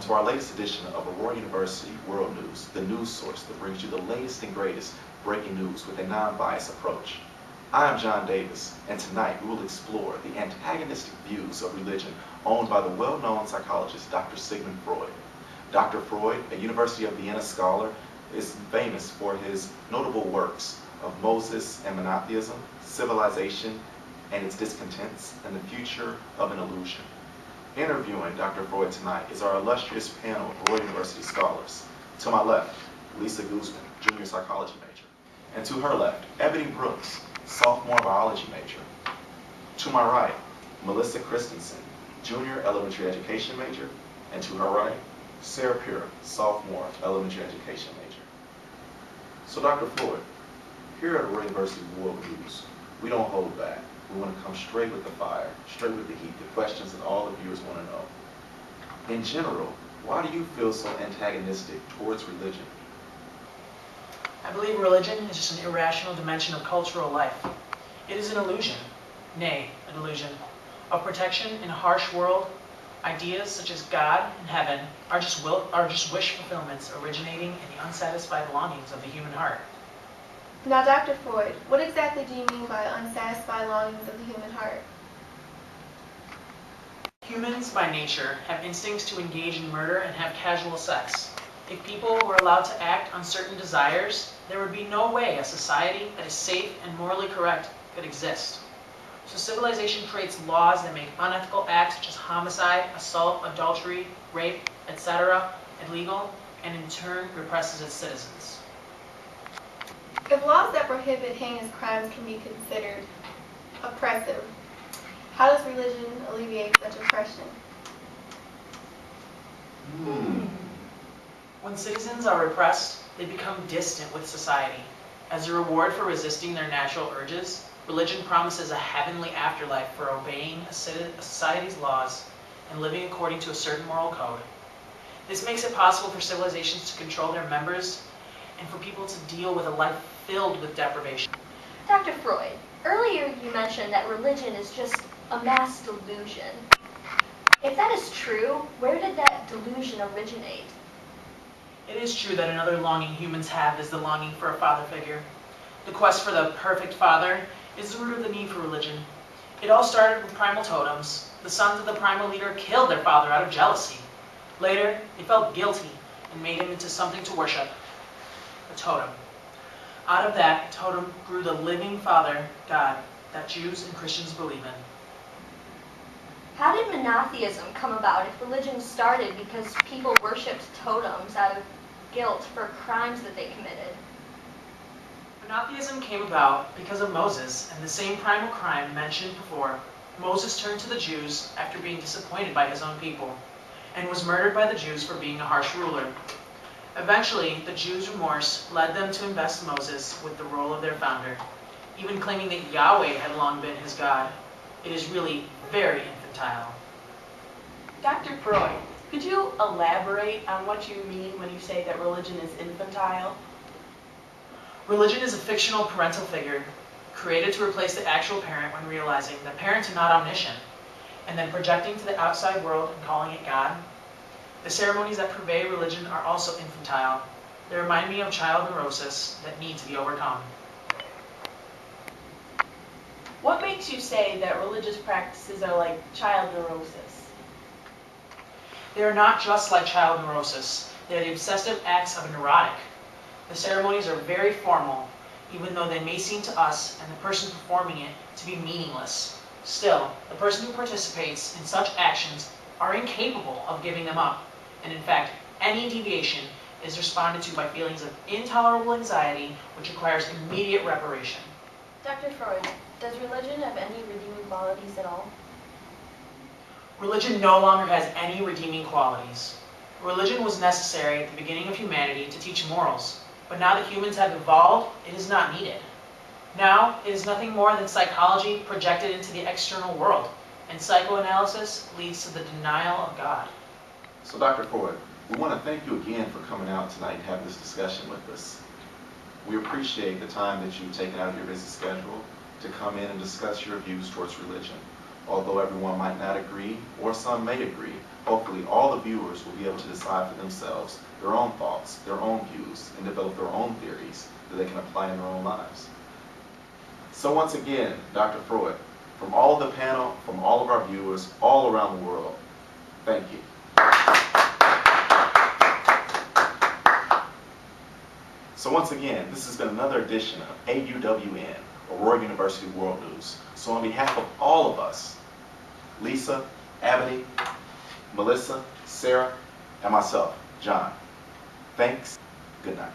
to our latest edition of Aurora University World News, the news source that brings you the latest and greatest breaking news with a non-biased approach. I am John Davis, and tonight we will explore the antagonistic views of religion owned by the well-known psychologist Dr. Sigmund Freud. Dr. Freud, a University of Vienna scholar, is famous for his notable works of Moses and Monotheism, Civilization and its Discontents, and the Future of an Illusion. Interviewing Dr. Freud tonight is our illustrious panel of Aurora University scholars. To my left, Lisa Guzman, junior psychology major. And to her left, Ebony Brooks, sophomore biology major. To my right, Melissa Christensen, junior elementary education major. And to her right, Sarah Pura, sophomore elementary education major. So Dr. Freud, here at Aurora University World News, we don't hold back. We want to come straight with the fire, straight with the heat, the questions that all the viewers want to know. In general, why do you feel so antagonistic towards religion? I believe religion is just an irrational dimension of cultural life. It is an illusion, nay, a delusion, of protection in a harsh world. Ideas such as God and heaven are just wish fulfillments originating in the unsatisfied longings of the human heart. Now, Dr. Freud, what exactly do you mean by unsatisfied longings of the human heart? Humans, by nature, have instincts to engage in murder and have casual sex. If people were allowed to act on certain desires, there would be no way a society that is safe and morally correct could exist. So civilization creates laws that make unethical acts such as homicide, assault, adultery, rape, etc. illegal, and in turn represses its citizens. If laws that prohibit heinous crimes can be considered oppressive, how does religion alleviate such oppression? When citizens are repressed, they become distant with society. As a reward for resisting their natural urges, religion promises a heavenly afterlife for obeying a society's laws and living according to a certain moral code. This makes it possible for civilizations to control their members and for people to deal with a life filled with deprivation. Dr. Freud, earlier you mentioned that religion is just a mass delusion. If that is true, where did that delusion originate? It is true that another longing humans have is the longing for a father figure. The quest for the perfect father is the root of the need for religion. It all started with primal totems. The sons of the primal leader killed their father out of jealousy. Later, they felt guilty and made him into something to worship, a totem. Out of that totem grew the living Father, God, that Jews and Christians believe in. How did monotheism come about if religion started because people worshipped totems out of guilt for crimes that they committed? Monotheism came about because of Moses and the same primal crime mentioned before. Moses turned to the Jews after being disappointed by his own people and was murdered by the Jews for being a harsh ruler. Eventually, the Jews' remorse led them to invest Moses with the role of their founder, even claiming that Yahweh had long been his God. It is really very infantile. Dr. Freud, could you elaborate on what you mean when you say that religion is infantile? Religion is a fictional parental figure created to replace the actual parent when realizing that parents are not omniscient, and then projecting to the outside world and calling it God. The ceremonies that pervade religion are also infantile. They remind me of child neurosis that need to be overcome. What makes you say that religious practices are like child neurosis? They are not just like child neurosis. They are the obsessive acts of a neurotic. The ceremonies are very formal, even though they may seem to us and the person performing it to be meaningless. Still, the person who participates in such actions are incapable of giving them up. And in fact, any deviation is responded to by feelings of intolerable anxiety, which requires immediate reparation. Dr. Freud, does religion have any redeeming qualities at all? Religion no longer has any redeeming qualities. Religion was necessary at the beginning of humanity to teach morals, but now that humans have evolved, it is not needed. Now, it is nothing more than psychology projected into the external world, and psychoanalysis leads to the denial of God. So Dr. Freud, we want to thank you again for coming out tonight and having this discussion with us. We appreciate the time that you've taken out of your busy schedule to come in and discuss your views towards religion. Although everyone might not agree, or some may agree, hopefully all the viewers will be able to decide for themselves their own thoughts, their own views, and develop their own theories that they can apply in their own lives. So once again, Dr. Freud, from all of the panel, from all of our viewers, all around the world, thank you. So once again, this has been another edition of AUWN, Aurora University World News. So on behalf of all of us, Lisa, Abity, Melissa, Sarah, and myself, John, thanks, good night.